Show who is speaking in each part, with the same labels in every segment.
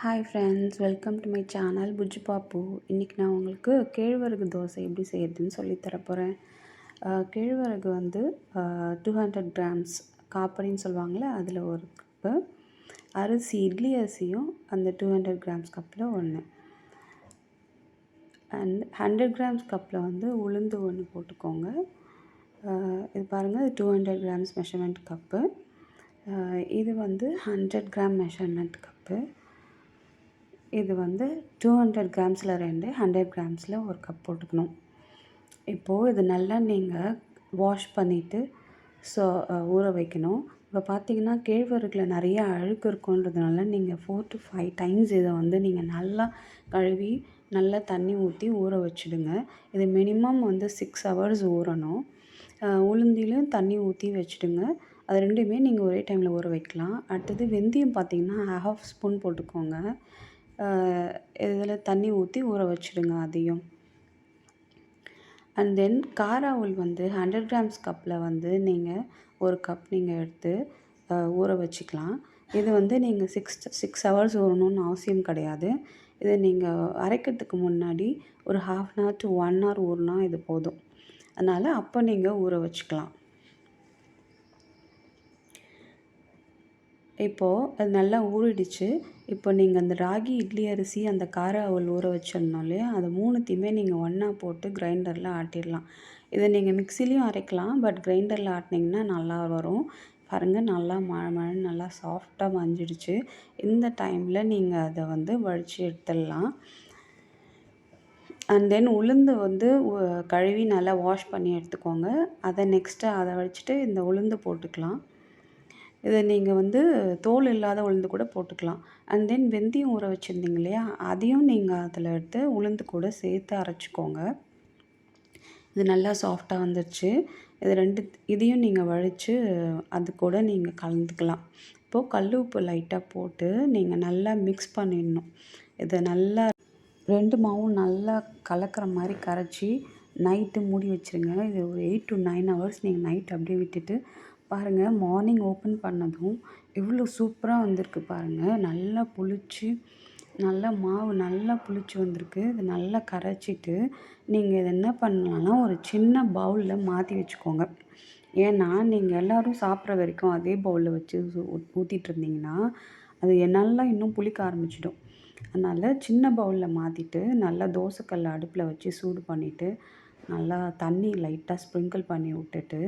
Speaker 1: Hi friends, welcome to my channel Bujju Pappu. இன்றைக்கி நான் உங்களுக்கு கேழ்வரகு தோசை எப்படி செய்யறதுன்னு சொல்லித் தரப்போகிறேன். கேழ்வரகு வந்து 200 கிராம்ஸ் காப்பரின்னு சொல்லுவாங்கள்ல, அதில் ஒரு கப்பு அரிசி, இட்லி அரிசியும் அந்த 200 கிராம்ஸ் கப்பில் ஒன்று, அண்ட் 100 கிராம்ஸ் கப்பில் வந்து உளுந்து ஒன்று போட்டுக்கோங்க. இது பாருங்கள், 200 கிராம்ஸ் மெஷர்மெண்ட் கப்பு. இது வந்து 100 கிராம் மெஷர்மெண்ட் கப்பு. இது வந்து 200 கிராம்ஸில் 2, 100 கிராம்ஸில் ஒரு கப் போட்டுக்கணும். இப்போது இது நல்லா நீங்கள் வாஷ் பண்ணிவிட்டு ஊற வைக்கணும். இப்போ பார்த்தீங்கன்னா கேழ்வரகில் நிறைய அழுக்கு இருக்குன்றதுனால நீங்கள் 4 to 5 டைம்ஸ் இதை வந்து நீங்கள் நல்லா கழுவி நல்லா தண்ணி ஊற்றி ஊற வச்சுடுங்க. இது மினிமம் வந்து 6 ஹவர்ஸ் ஊறணும். உளுந்திலையும் தண்ணி ஊற்றி வச்சுடுங்க. அது ரெண்டுமே நீங்கள் ஒரே டைமில் ஊற வைக்கலாம். அடுத்தது வெந்தயம் பார்த்தீங்கன்னா 1/2 ஸ்பூன் போட்டுக்கோங்க. இதில் தண்ணி ஊற்றி ஊற வச்சுடுங்க அதையும். அண்ட் தென் காராவுல் வந்து 100 கிராம்ஸ் கப்பில் வந்து நீங்கள் ஒரு கப் நீங்கள் எடுத்து ஊற வச்சுக்கலாம். இது வந்து நீங்கள் 6 ஹவர்ஸ் ஊறணும்னு அவசியம் கிடையாது. இதை நீங்கள் அரைக்கிறதுக்கு முன்னாடி ஒரு 1/2 hour to 1 hour ஊறினா இது போதும். அதனால் அப்போ நீங்கள் ஊற வச்சுக்கலாம். இப்போது அது நல்லா ஊறிடுச்சு. இப்போ நீங்கள் அந்த ராகி, இட்லி அரிசி, அந்த கார அவல் ஊற வச்சிருந்தோம் இல்லையா, அது 3த்தையுமே நீங்கள் ஒன்றா போட்டு கிரைண்டரில் ஆட்டிடலாம். இதை நீங்கள் மிக்சிலையும் அரைக்கலாம், பட் கிரைண்டரில் ஆட்டினீங்கன்னா நல்லா வரும். பாருங்கள், நல்லா மழன்னு நல்லா சாஃப்டாக மஞ்சிடுச்சு. இந்த டைமில் நீங்கள் அதை வந்து வடித்து எடுத்துடலாம். அண்ட் தென் உளுந்து வந்து கழுவி நல்லா வாஷ் பண்ணி எடுத்துக்கோங்க. அதை வச்சுட்டு இந்த உளுந்து போட்டுக்கலாம். இதை நீங்கள் வந்து தோல் இல்லாத உளுந்து கூட போட்டுக்கலாம். அண்ட் தென் வெந்தயம் ஊற வச்சுருந்தீங்க இல்லையா, அதையும் நீங்கள் அதில் எடுத்து உளுந்து கூட சேர்த்து அரைச்சிக்கோங்க. இது நல்லா சாஃப்டாக வந்துடுச்சு. இதையும் நீங்கள் வடித்து அது கூட நீங்கள் கலந்துக்கலாம். இப்போது கல் உப்பு லைட்டாக போட்டு நீங்கள் நல்லா மிக்ஸ் பண்ணிடணும். இதை நல்லா 2 மாவும் நல்லா கலக்கிற மாதிரி கரைச்சி நைட்டு மூடி வச்சுருங்க. இது ஒரு 8 to 9 ஹவர்ஸ் நீங்கள் நைட் அப்படியே விட்டுட்டு பாருங்கள், மார்னிங் ஓப்பன் பண்ணதும் எவ்வளோ சூப்பராக வந்திருக்கு பாருங்கள். நல்லா புளிச்சு, மாவு நல்லா புளிச்சு வந்திருக்கு. இது நல்லா கரைச்சிட்டு நீங்கள் இதை என்ன பண்ணலான்னா ஒரு சின்ன பவுலில் மாற்றி வச்சுக்கோங்க. ஏன்னா நீங்கள் எல்லோரும் சாப்பிட்ற வரைக்கும் அதே பவுலில் வச்சு ஊற்றிட்டு இருந்தீங்கன்னா அது நல்லா இன்னும் புளிக்க ஆரம்பிச்சிடும். அதனால் சின்ன பவுலில் மாற்றிட்டு நல்லா தோசைக்கல்லை அடுப்பில் வச்சு சூடு பண்ணிவிட்டு நல்லா தண்ணி லைட்டாக ஸ்ப்ரிங்கிள் பண்ணி விட்டுட்டு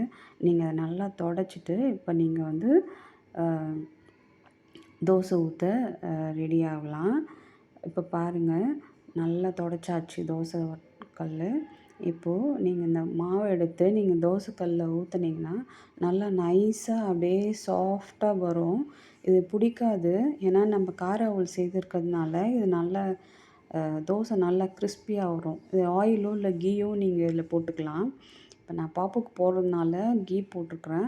Speaker 1: நீங்கள் அதை நல்லா தொடச்சிட்டு இப்போ நீங்கள் வந்து தோசை ஊற்ற ரெடி ஆகலாம். இப்போ பாருங்கள், நல்லா தொடச்சாச்சு தோசை கல். இப்போது நீங்கள் இந்த மாவை எடுத்து நீங்கள் தோசைக்கல்லில் ஊற்றுனீங்கன்னா நல்லா நைஸாக அப்படியே சாஃப்டாக வரும். இது பிடிக்காது, ஏன்னா நம்ம கார அவல் செய்திருக்கிறதுனால இது நல்லா தோசை நல்லா கிறிஸ்பியாக வரும். இது ஆயிலோ இல்லை கீயோ நீங்கள் இதில் போட்டுக்கலாம். இப்போ நான் பாப்புக்கு போடுறதுனால கீ போட்டுருக்குறேன்.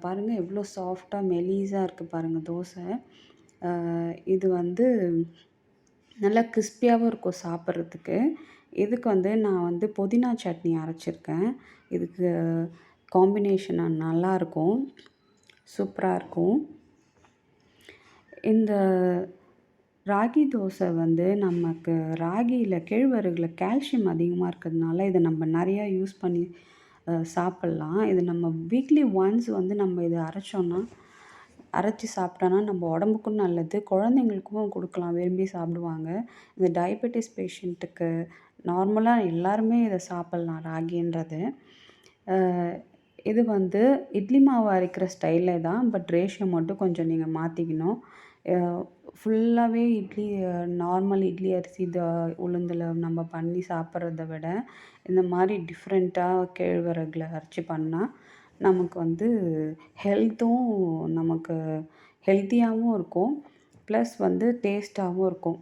Speaker 1: பாருங்கள் எவ்வளோ சாஃப்டாக மெலிஸாக இருக்குது பாருங்கள் தோசை. இது வந்து நல்லா கிறிஸ்பியாகவும் இருக்கும் சாப்பிட்றதுக்கு. இதுக்கு வந்து நான் வந்து புதினா சட்னி அரைச்சிருக்கேன். இதுக்கு காம்பினேஷன் நல்லாயிருக்கும், சூப்பராக இருக்கும். இந்த ராகி தோசை வந்து நமக்கு கேழ்வரகில் கால்சியம் அதிகமாக இருக்கிறதுனால இதை நம்ம நிறையா யூஸ் பண்ணி சாப்பிட்லாம். இது நம்ம வீக்லி ஒன்ஸ் வந்து நம்ம இதை அரைச்சி சாப்பிட்டோன்னா நம்ம உடம்புக்கும் நல்லது, குழந்தைங்களுக்கும் கொடுக்கலாம், விரும்பி சாப்பிடுவாங்க. இந்த டயபெட்டிஸ் பேஷண்ட்டுக்கு நார்மலாக எல்லாருமே இதை சாப்பிட்லாம் ராகின்றது. இது வந்து இட்லி மாவு அரைக்கிற ஸ்டைலே தான், பட் ரேஷியோ மட்டும் கொஞ்சம் நீங்கள் மாற்றிக்கணும். ஃபுல்லாகவே நார்மல் இட்லி அரிசி உளுந்தில் நம்ம பண்ணி சாப்பிட்றத விட இந்த மாதிரி டிஃப்ரெண்ட்டாக கேழ்வரகில் அரைச்சி பண்ணால் நமக்கு வந்து நமக்கு ஹெல்த்தியாகவும் இருக்கும், ப்ளஸ் வந்து டேஸ்ட்டாகவும் இருக்கும்.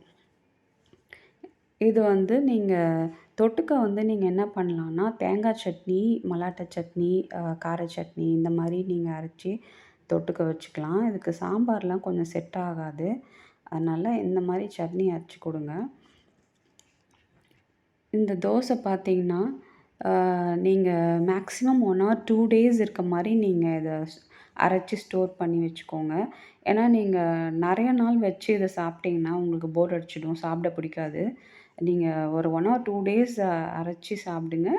Speaker 1: இது வந்து நீங்கள் தொட்டுக்க வந்து நீங்கள் என்ன பண்ணலான்னா தேங்காய் சட்னி, மல்லாட்டை சட்னி, கார சட்னி இந்த மாதிரி நீங்கள் அரைச்சி தொட்டுக்க வச்சுக்கலாம். இதுக்கு சாம்பார்லாம் கொஞ்சம் செட் ஆகாது, அதனால் இந்த மாதிரி சட்னி அரைச்சி கொடுங்க. இந்த தோசை பார்த்தீங்கன்னா நீங்கள் மேக்ஸிமம் 1 or 2 days இருக்க மாதிரி நீங்கள் இதை அரைச்சி ஸ்டோர் பண்ணி வச்சுக்கோங்க. ஏன்னா நீங்கள் நிறைய நாள் வச்சு இத சாப்பிட்டீங்கன்னா, உங்களுக்கு போர் அடிச்சிடும். சாப்பிட பிடிக்காது. நீங்க ஒரு 1 ஆர் 2 டேஸ் அரைச்சு சாப்பிடுங்க.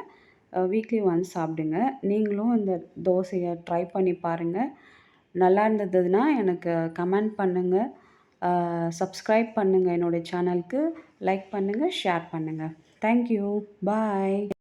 Speaker 1: வீக்லி ஒன்ஸ் சாப்பிடுங்க. நீங்களும் இந்த தோசைய ட்ரை பண்ணி பாருங்க. நல்லா இருந்ததுன்னா எனக்கு கமெண்ட் பண்ணுங்க. சப்ஸ்கிரைப் பண்ணுங்க என்னோட சேனலுக்கு. லைக் பண்ணுங்க, ஷேர் பண்ணுங்க. Thank you. பாய்.